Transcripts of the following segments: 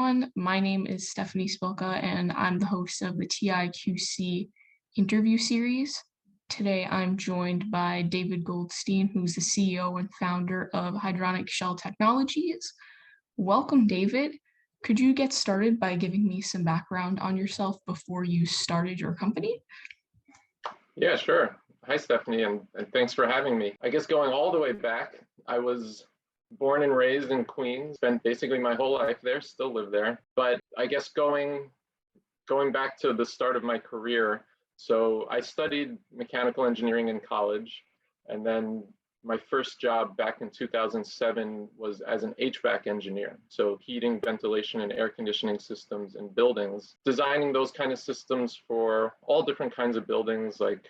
everyone. My name is Stephanie Spilka, and I'm the host of the TIQC interview series. Today, I'm joined by David Goldstein, who's the CEO and founder of Hydronic Shell Technologies. Welcome, David. Could you get started by giving me some background on yourself before you started your company? Yeah, sure. Hi, Stephanie, and thanks for having me. I guess going all the way back, I was born and raised in Queens, spent basically my whole life there, still live there. But I guess going back to the start of my career, so I studied mechanical engineering in college, and then my first job back in 2007 was as an HVAC engineer. So heating, ventilation, and air conditioning systems in buildings, designing those kind of systems for all different kinds of buildings like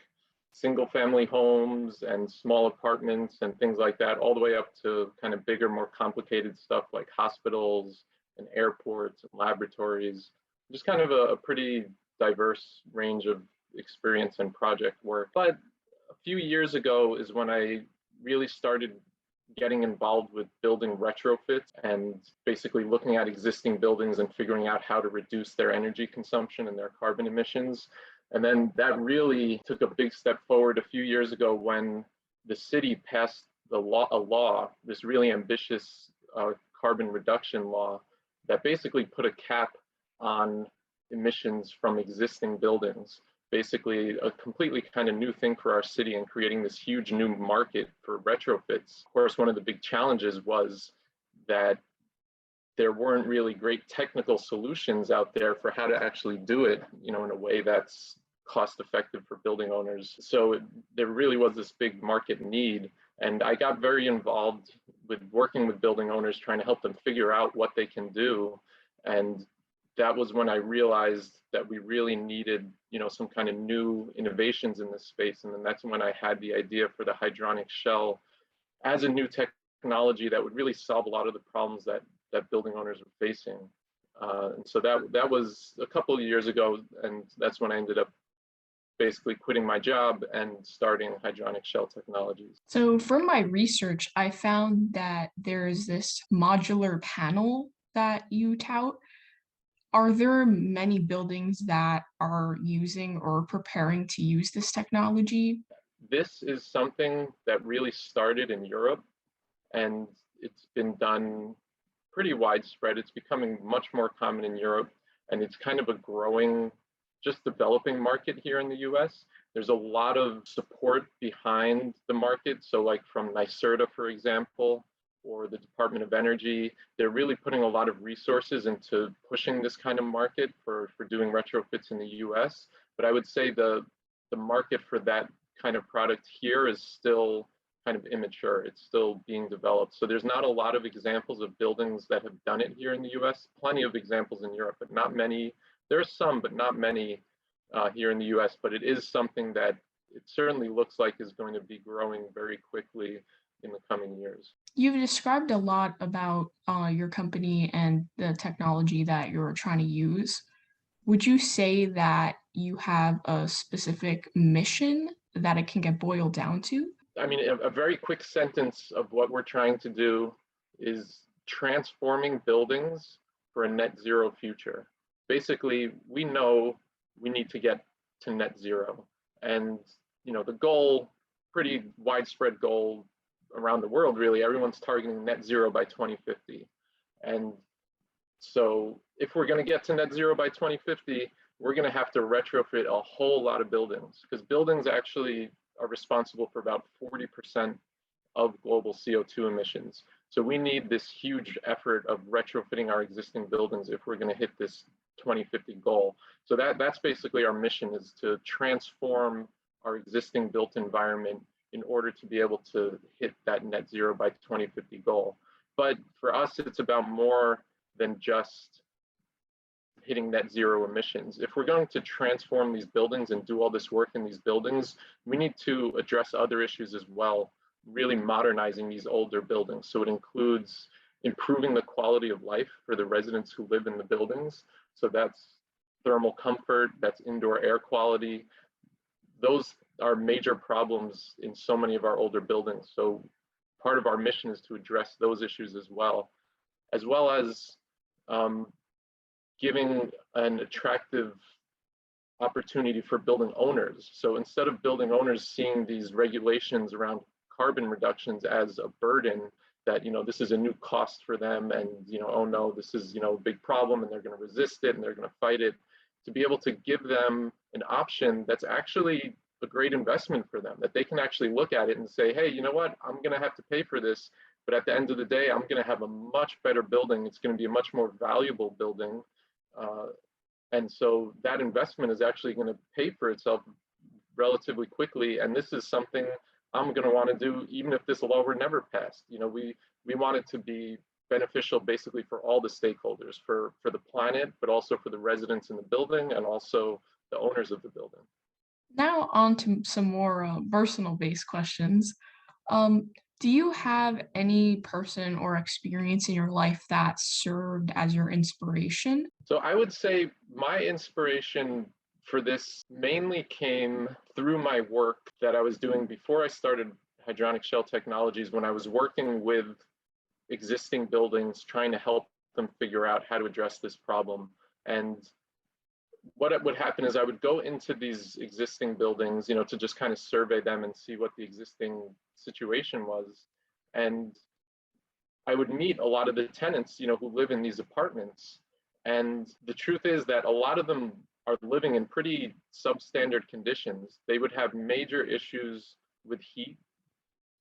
single family homes and small apartments and things like that, all the way up to kind of bigger, more complicated stuff like hospitals and airports and laboratories. Just kind of a pretty diverse range of experience and project work. But a few years ago is when I really started getting involved with building retrofits and basically looking at existing buildings and figuring out how to reduce their energy consumption and their carbon emissions. And then that really took a big step forward a few years ago when the city passed a law, this really ambitious carbon reduction law that basically put a cap on emissions from existing buildings. Basically a completely kind of new thing for our city and creating this huge new market for retrofits. Of course, one of the big challenges was that there weren't really great technical solutions out there for how to actually do it, in a way that's cost effective for building owners. So there really was this big market need. And I got very involved with working with building owners, trying to help them figure out what they can do. And that was when I realized that we really needed, some kind of new innovations in this space. And then that's when I had the idea for the hydronic shell as a new technology that would really solve a lot of the problems that building owners are facing. And so that was a couple of years ago, and that's when I ended up basically quitting my job and starting Hydronic Shell Technologies. So from my research, I found that there's this modular panel that you tout. Are there many buildings that are using or preparing to use this technology? This is something that really started in Europe, and it's been done pretty widespread. It's becoming much more common in Europe, and it's kind of a growing, just developing market here in the US. There's a lot of support behind the market. So like from NYSERDA, for example, or the Department of Energy, they're really putting a lot of resources into pushing this kind of market for doing retrofits in the US. But I would say the market for that kind of product here is still kind of immature. It's still being developed. So there's not a lot of examples of buildings that have done it here in the US, plenty of examples in Europe, but not many. There's some, but not many here in the US, but it is something that it certainly looks like is going to be growing very quickly in the coming years. You've described a lot about your company and the technology that you're trying to use. Would you say that you have a specific mission that it can get boiled down to? I mean, a very quick sentence of what we're trying to do is transforming buildings for a net zero future. Basically, we know we need to get to net zero. And, the goal, pretty widespread goal around the world, really, everyone's targeting net zero by 2050. And so if we're going to get to net zero by 2050, we're going to have to retrofit a whole lot of buildings, because buildings actually are responsible for about 40% of global CO2 emissions. So we need this huge effort of retrofitting our existing buildings if we're going to hit this 2050 goal. So that's basically our mission, is to transform our existing built environment in order to be able to hit that net zero by 2050 goal. But for us, it's about more than just hitting net zero emissions. If we're going to transform these buildings and do all this work in these buildings, we need to address other issues as well, really modernizing these older buildings. So it includes improving the quality of life for the residents who live in the buildings. So that's thermal comfort, that's indoor air quality. Those are major problems in so many of our older buildings. So part of our mission is to address those issues as well as giving an attractive opportunity for building owners. So instead of building owners seeing these regulations around carbon reductions as a burden, that this is a new cost for them, and oh no, this is a big problem, and they're going to resist it and they're going to fight it, to be able to give them an option that's actually a great investment for them, that they can actually look at it and say, hey, you know what, I'm going to have to pay for this, but at the end of the day, I'm going to have a much better building. It's going to be a much more valuable building. And so that investment is actually going to pay for itself relatively quickly. And this is something I'm going to want to do, even if this law were never passed. We want it to be beneficial basically for all the stakeholders, for the planet, but also for the residents in the building and also the owners of the building. Now on to some more personal-based questions. Do you have any person or experience in your life that served as your inspiration? So I would say my inspiration for this mainly came through my work that I was doing before I started Hydronic Shell Technologies, when I was working with existing buildings, trying to help them figure out how to address this problem. And what would happen is I would go into these existing buildings, to just kind of survey them and see what the existing situation was. And I would meet a lot of the tenants, who live in these apartments. And the truth is that a lot of them are living in pretty substandard conditions. They would have major issues with heat,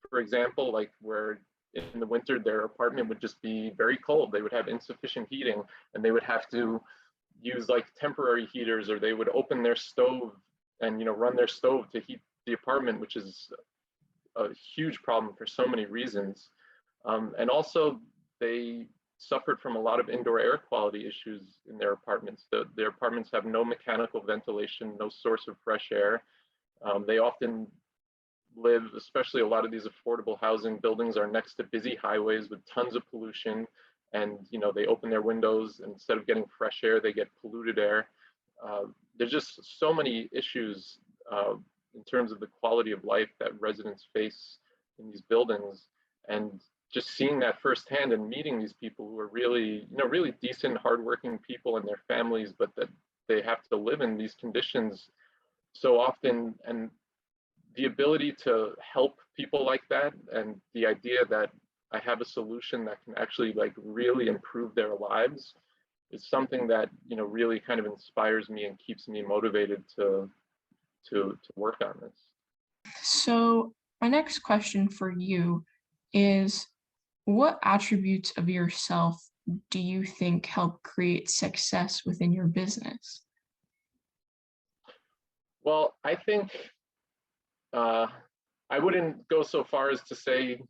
for example, like where in the winter their apartment would just be very cold. They would have insufficient heating, and they would have to use like temporary heaters, or they would open their stove and run their stove to heat the apartment, which is a huge problem for so many reasons. And also they suffered from a lot of indoor air quality issues in their apartments. Their apartments have no mechanical ventilation, no source of fresh air. They often live, especially a lot of these affordable housing buildings are next to busy highways with tons of pollution. And they open their windows, and instead of getting fresh air, they get polluted air. There's just so many issues in terms of the quality of life that residents face in these buildings. And just seeing that firsthand and meeting these people who are really, really decent, hardworking people and their families, but that they have to live in these conditions so often, and the ability to help people like that, and the idea that I have a solution that can actually like really improve their lives, is something that really kind of inspires me and keeps me motivated to work on this. So my next question for you is, what attributes of yourself do you think help create success within your business? Well, I think I wouldn't go so far as to say,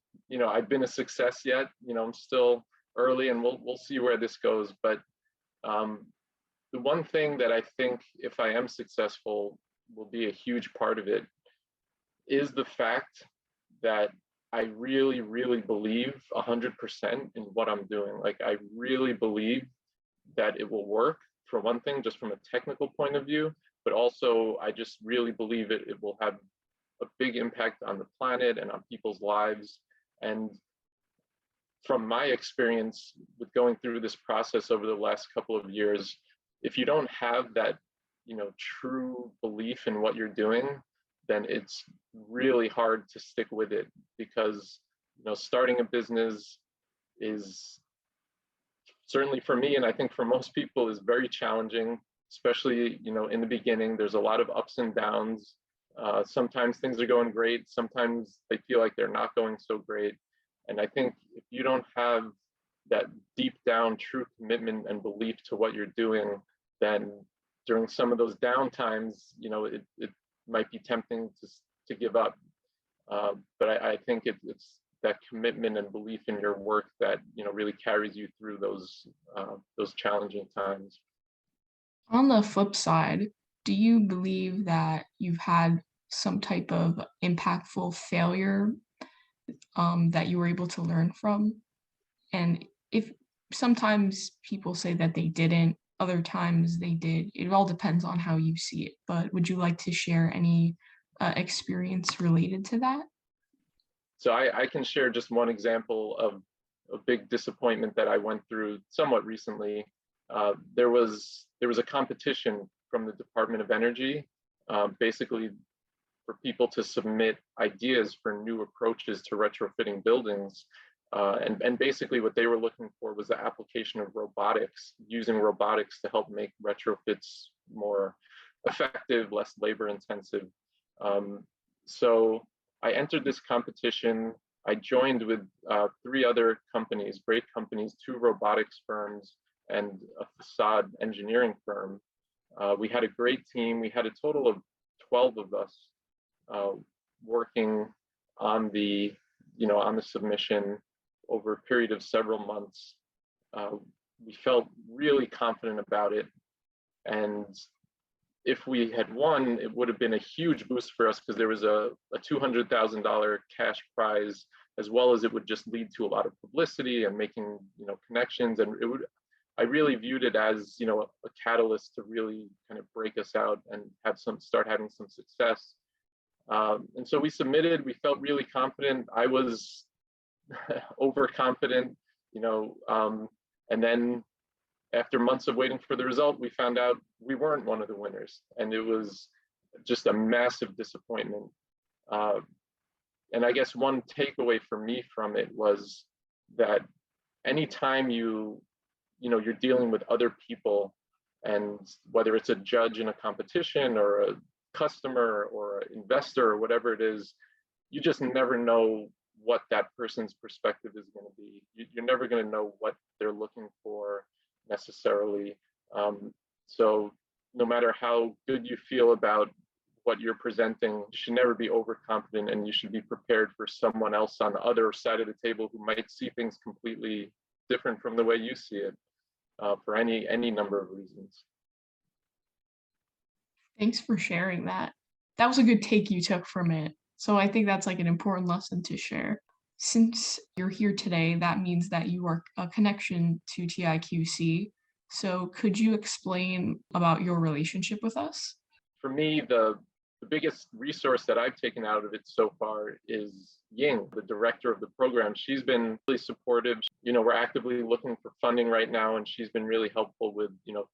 I've been a success yet. I'm still early, and we'll see where this goes. But the one thing that I think, if I am successful, will be a huge part of it is the fact that I really, really believe 100% in what I'm doing. Like, I really believe that it will work, for one thing, just from a technical point of view, but also I just really believe it will have a big impact on the planet and on people's lives. And from my experience with going through this process over the last couple of years, if you don't have that, true belief in what you're doing, then it's really hard to stick with it, because, starting a business is, certainly for me, and I think for most people, is very challenging, especially, in the beginning. There's a lot of ups and downs. Sometimes things are going great. Sometimes they feel like they're not going so great. And I think if you don't have that deep down true commitment and belief to what you're doing, then during some of those down times, it might be tempting to give up. But I think it's that commitment and belief in your work that really carries you through those challenging times. On the flip side, do you believe that you've had some type of impactful failure that you were able to learn from? And if sometimes people say that they didn't, other times they did. It all depends on how you see it. But would you like to share any experience related to that? So I can share just one example of a big disappointment that I went through somewhat recently. There was a competition from the Department of Energy, basically for people to submit ideas for new approaches to retrofitting buildings. And basically what they were looking for was the application of robotics, using robotics to help make retrofits more effective, less labor intensive. So I entered this competition. I joined with 3 other companies, great companies, 2 robotics firms and a facade engineering firm. We had a great team. We had a total of 12 of us working on the submission over a period of several months. We felt really confident about it, and if we had won, it would have been a huge boost for us because there was a $200,000 cash prize, as well as it would just lead to a lot of publicity and making connections, and I really viewed it as a catalyst to really kind of break us out and start having some success. And so we submitted. We felt really confident. I was overconfident, and then after months of waiting for the result, we found out we weren't one of the winners, and it was just a massive disappointment. And I guess one takeaway for me from it was that anytime you're dealing with other people, and whether it's a judge in a competition or a customer or an investor or whatever it is, you just never know what that person's perspective is going to be. You're never going to know what they're looking for necessarily. So no matter how good you feel about what you're presenting, you should never be overconfident, and you should be prepared for someone else on the other side of the table who might see things completely different from the way you see it, for any number of reasons. Thanks for sharing that. That was a good take you took from it. So I think that's like an important lesson to share. Since you're here today, that means that you are a connection to TIQC. So could you explain about your relationship with us? For me, the biggest resource that I've taken out of it so far is Ying, the director of the program. She's been really supportive. We're actively looking for funding right now, and she's been really helpful with,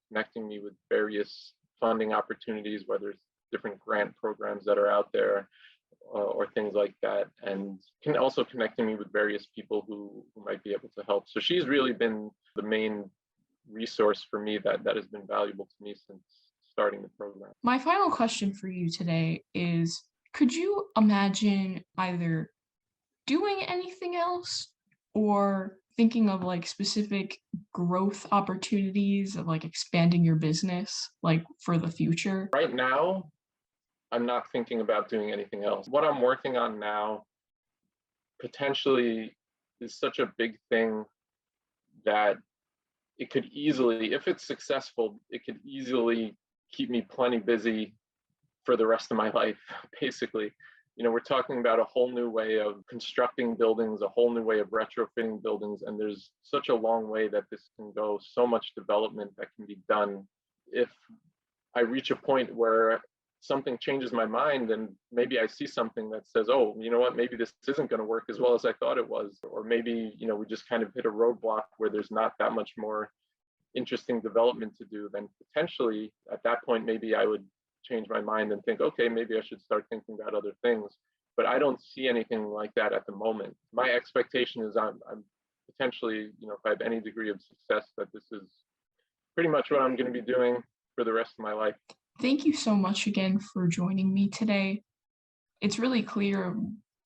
connecting me with various funding opportunities, whether it's different grant programs that are out there, or things like that, and also connecting me with various people who might be able to help. So she's really been the main resource for me that has been valuable to me since starting the program. My final question for you today is, could you imagine either doing anything else or thinking of like specific growth opportunities of like expanding your business like for the future? Right now, I'm not thinking about doing anything else. What I'm working on now potentially is such a big thing that it could easily, if it's successful, it could easily keep me plenty busy for the rest of my life, basically. We're talking about a whole new way of constructing buildings, a whole new way of retrofitting buildings, and there's such a long way that this can go, so much development that can be done. If I reach a point where something changes my mind and maybe I see something that says, oh, you know what, maybe this isn't going to work as well as I thought it was, or maybe, we just kind of hit a roadblock where there's not that much more interesting development to do, then potentially at that point, maybe I would change my mind and think, okay, maybe I should start thinking about other things. But I don't see anything like that at the moment. My expectation is I'm potentially, if I have any degree of success, that this is pretty much what I'm going to be doing for the rest of my life. Thank you so much again for joining me today. It's really clear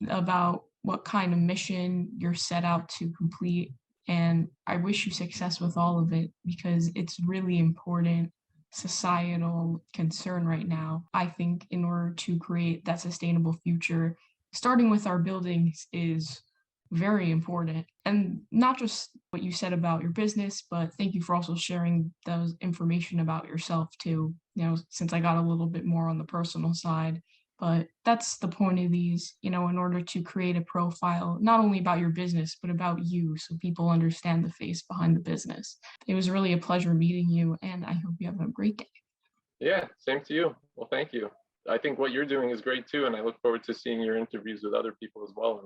about what kind of mission you're set out to complete, and I wish you success with all of it because it's really important societal concern right now. I think in order to create that sustainable future, starting with our buildings is very important. And not just what you said about your business, but thank you for also sharing those information about yourself too, since I got a little bit more on the personal side. But that's the point of these, in order to create a profile, not only about your business, but about you, so people understand the face behind the business. It was really a pleasure meeting you, and I hope you have a great day. Yeah, same to you. Well, thank you. I think what you're doing is great too, and I look forward to seeing your interviews with other people as well.